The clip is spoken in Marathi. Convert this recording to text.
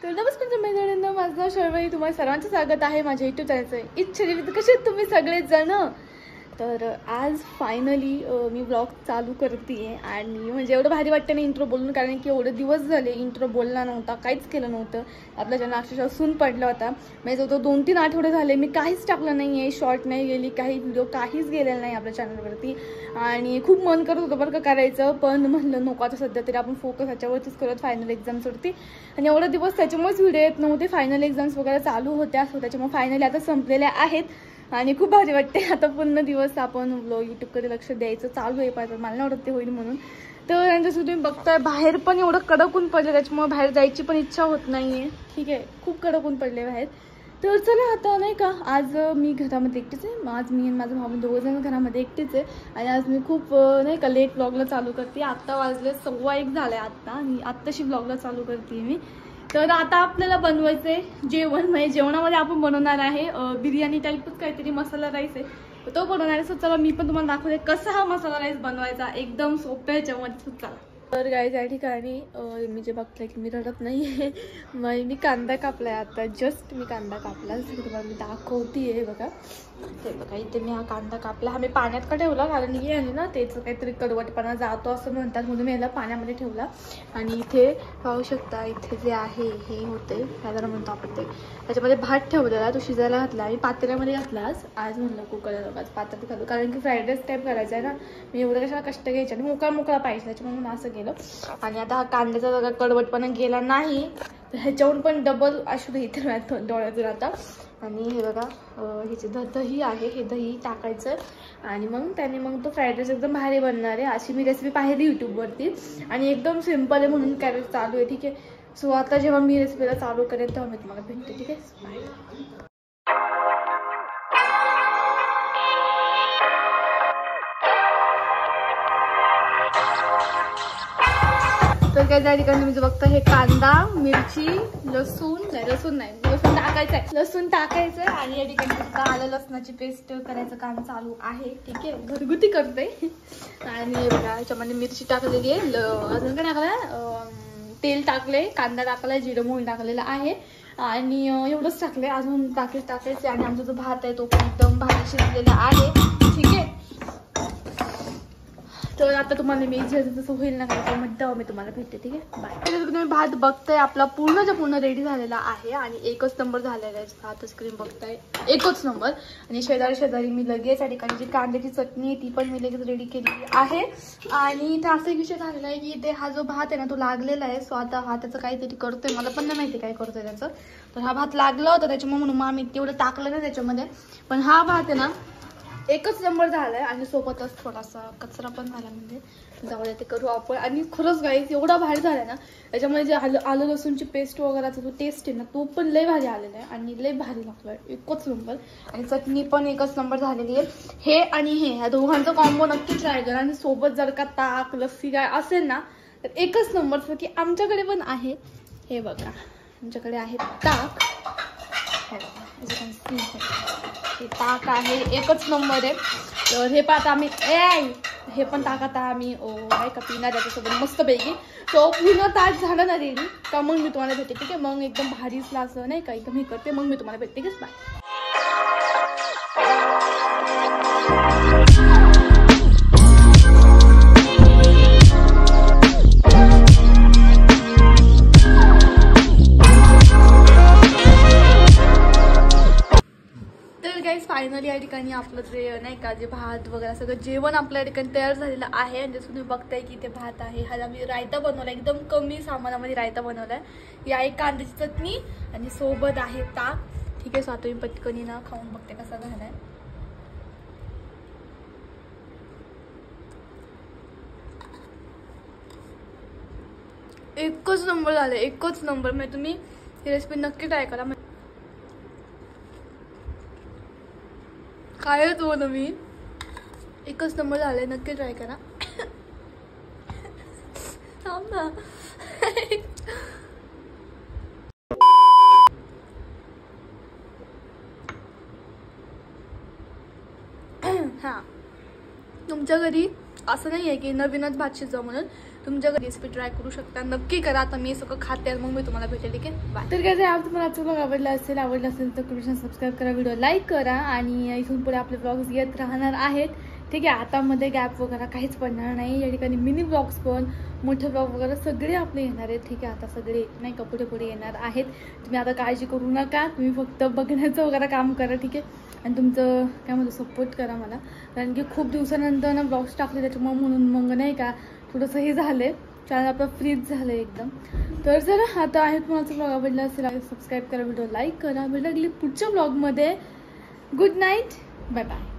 तर नमस्कार मैत्रिणींनो, माझं नाव शर्वरी. तुम्हाला सर्वांचं स्वागत आहे माझ्या यूट्यूब चॅनलचं इच्छा. कसे आहेत तुम्ही सगळेजण? तर आज फायनली मी ब्लॉग चालू करते आहे आणि म्हणजे एवढं भारी वाटतं ना इंट्रो बोलून, कारण की एवढे दिवस झाले इंट्रो बोलला नव्हता, काहीच केलं नव्हतं. आपल्या चॅनल अक्षरशः सून पडला होता. म्हणजे जो 2-3 आठवडे झाले मी काहीच टाकलं नाही आहे, शॉर्ट नाही गेली, काही व्हिडिओ काहीच गेलेला नाही आपल्या चॅनलवरती. आणि खूप मन करत होतं बरं का करायचं, पण म्हणलं नको, आता सध्या तरी आपण फोकस ह्याच्यावरतीच करत फायनल एक्झाम्सवरती. आणि एवढे दिवस त्याच्यामुळेच व्हिडिओ येत नव्हते, फायनल एक्झाम्स वगैरे चालू होत्या, सो त्याच्यामुळे फायनली आता संपलेल्या आहेत. आणि खूप भारी वाटते आता पूर्ण दिवस आपण यूट्यूबकडे लक्ष द्यायचं चालू आहे. पाहिजे मला नाही वाटत ते होईल म्हणून. तर जसं तुम्ही बघताय बाहेर पण एवढं कडक ऊन पडलं, त्याच्यामुळे बाहेर जायची पण इच्छा होत नाही आहे. ठीक आहे, खूप कडक ऊन पडले बाहेर. तर चला आता नाही का, आज मी घरामध्ये एकटीच आहे. आज मी आणि माझा भाऊ दोघंजण घरामध्ये एकटीच आहे. आणि आज मी खूप नाही का लेट ब्लॉगला चालू करते. आत्ता वाजले 1:15 झाले आत्ता, आणि आत्ताशी ब्लॉगला चालू करते मी. तर आता आपल्याला बनवायचंय जेवण. म्हणजे जेवणामध्ये आपण बनवणार आहे बिर्याणी टाईपच काहीतरी मसाला राईस आहे, तो बनवणार आहे. सो चला मी पण तुम्हाला दाखवते कसा हा मसाला राईस बनवायचा, एकदम सोप्या ह्याच्यामध्ये. चला तर गाईज या ठिकाणी मी जे बघताय की मी रडत नाही आहे. मग मी कांदा कापलाय आता, जस्ट मी कांदा कापला, तुम्हाला मी दाखवते. बघा ते बघा, इथे मी हा कांदा कापला. हा मी पाण्यात का ठेवला, कारण हे आहे ना त्याचं काहीतरी कडवटपणा जातो असं म्हणतात, म्हणून मी याला पाण्यामध्ये ठेवला. आणि इथे पाहू शकता, इथे जे आहे हे होते त्याला म्हणतो आपण ते, त्याच्यामध्ये भात ठेवलेला, तो शिजायला घातला. आणि पातेल्यामध्ये घातला आज म्हणलं कुकरला आज पात्रात घालू, कारण की फ्राईड राईस टाईप करायचा आहे ना. मी एवढं कशाला कष्ट घ्यायचे आणि मोकळा मोकळा पाहिजे, त्याच्यामुळे मी असं केलं. आणि आता हा कांद्याचा जरा कडवटपणा गेला नाही तर ह्याच्यावरून पण डबल असू दे इथे डोळ्यातून आता. आणि हे बघा, हे जे दही आहे हे दही टाकायचं, आणि मग त्याने मग तो फ्राईड राईस एकदम भारी बनणार आहे. अशी मी रेसिपी पाहिली यूट्यूबवरती, आणि एकदम सिम्पल आहे म्हणून काय चालू आहे. ठीक आहे, सो आता जेव्हा मी रेसिपीला चालू करेन तेव्हा मी तुम्हाला भेटते. ठीक आहे. तर काय त्या ठिकाणी मी जो बघता, हे कांदा, मिरची, लसूण टाकायचं आहे, लसूण टाकायचं. आणि या ठिकाणी आलं लसणाची पेस्ट करायचं काम चालू आहे. ठीक आहे, घरगुती करते. आणि बघा याच्यामध्ये मिरची टाकलेली आहे, अजून काय टाकलंय, तेल टाकले, कांदा टाकलाय, जिरं मोहरी टाकलेलं आहे, आणि एवढंच टाकलंय. अजून टाकायचे. आणि आमचा जो भात आहे तो पण एकदम भारी शिजलेला आहे. ठीक आहे, तर आता तुम्हाला मी जसं होईल ना काय तेव्हा मी तुम्हाला भेटते. ठीक आहे, बाय. तर तुम्ही भात बघताय आपला पूर्ण रेडी झालेला आहे, आणि एकच नंबर झालेला आहे. भात स्क्रीन बघताय एकच नंबर. आणि शेजारी मी लगेच या ठिकाणी जी कांद्याची चटणी ती पण मी लगेच रेडी केलेली आहे. आणि इथे असा एक विषय झालेला आहे की इथे हा जो भात आहे ना तो लागलेला आहे. सो आता हा त्याचं काहीतरी करतोय, मला पण नाही माहिती काय करतोय त्याचं. तर हा भात लागला होता त्याच्यामुळे म्हणून मग आम्ही तेवढं टाकलं ना त्याच्यामध्ये. पण हा भात आहे ना एकच नंबर झालाय, आणि सोबतच थोडासा कचरा पण झाला, म्हणजे जाऊ ते करू आपण. आणि खरंच गाईस एवढा भारी झालाय ना, त्याच्यामध्ये जे आलं लसूणची पेस्ट वगैरेचा जो टेस्ट आहे ना तो पण लय भारी आलेला आहे, आणि लय भारी लागलाय, एकच नंबर. आणि चटणी पण एकच नंबर झालेली आहे. हे आणि हे ह्या दोघांचा कॉम्बो नक्की ट्राय करा. आणि सोबत जर का ताक लस्सी काय असेल ना तर एकच नंबर. तर की आमच्याकडे पण आहे, हे बघा आमच्याकडे आहे ताक, हे ताक आहे, एकच नंबर आहे. तर हे पाहता आम्ही हे पण ताक आता आम्ही नाही का पिणार त्याच्यासोबत मस्तपैकी. तो पूर्ण ताक झालं ना रेडी का मग मी तुम्हाला भेटते. ठीक आहे, मग एकदम भारीच असं नाही का एकदम हे करते, मग मी तुम्हाला भेटते. ठीक आहे, बाय. फायनली या ठिकाणी आपलं जे नाही का जे भात वगैरे सगळं जेवण आपल्या ठिकाणी तयार झालेलं आहे. आणि जसं तुम्ही बघताय की ते भात आहे, ह्याला मी रायता बनवला, एकदम कमी सामानामध्ये रायता बनवलाय. ही आहे कांद्याची चटणी आणि सोबत आहे ताक. ठीक आहे, सो आता मी पटकनी ना खाऊन बघते कसा झालाय. एकच नंबर झालं, एकच नंबर. म्हणजे तुम्ही ही रेसिपी नक्की ट्राय करा. काय तो मी एकच नंबर झालाय, नक्की ट्राय करा. थांब ना. हां, तुमच्या घरी असं नाही आहे की नवीनच भात शिजवा म्हणून. तुमच्या रेसिपी ट्राय करू शकता, नक्की करा. आता मी सगळं खाते मग मी तुम्हाला भेटेल. ठीक आहे, बाय. तर काय आज तुम्हाला आजचा ब्लॉग आवडला असेल तर कृपया सबस्क्राईब करा, व्हिडिओ लाईक करा आणि इथून पुढे आपले ब्लॉग्स येत राहणार आहेत. ठीक आहे, आता मध्ये गॅप वगैरे काहीच पडणार नाही. या ठिकाणी मिनी ब्लॉग्स पण मोठे ब्लॉग वगैरे सगळे आपले येणार आहेत. ठीक आहे, आता सगळे नाही का पुढे येणार आहेत. तुम्ही आता काळजी करू नका, तुम्ही फक्त बघण्याचं वगैरे काम करा. ठीक आहे, आणि तुमचं काय म्हणतो सपोर्ट करा मला, कारण की खूप दिवसानंतर ना ब्लॉग्स टाकले त्याच्यामुळे म्हणून मग नाही का थोडंसं हे झालं आहे, चॅनल आपलं फ्रीज झालं एकदम. तर जर आता आहे तुम्हाला ब्लॉग आवडला असेल सबस्क्राईब करा, व्हिडिओ लाईक करा. भेटला पुढच्या ब्लॉगमध्ये. Good night, bye bye.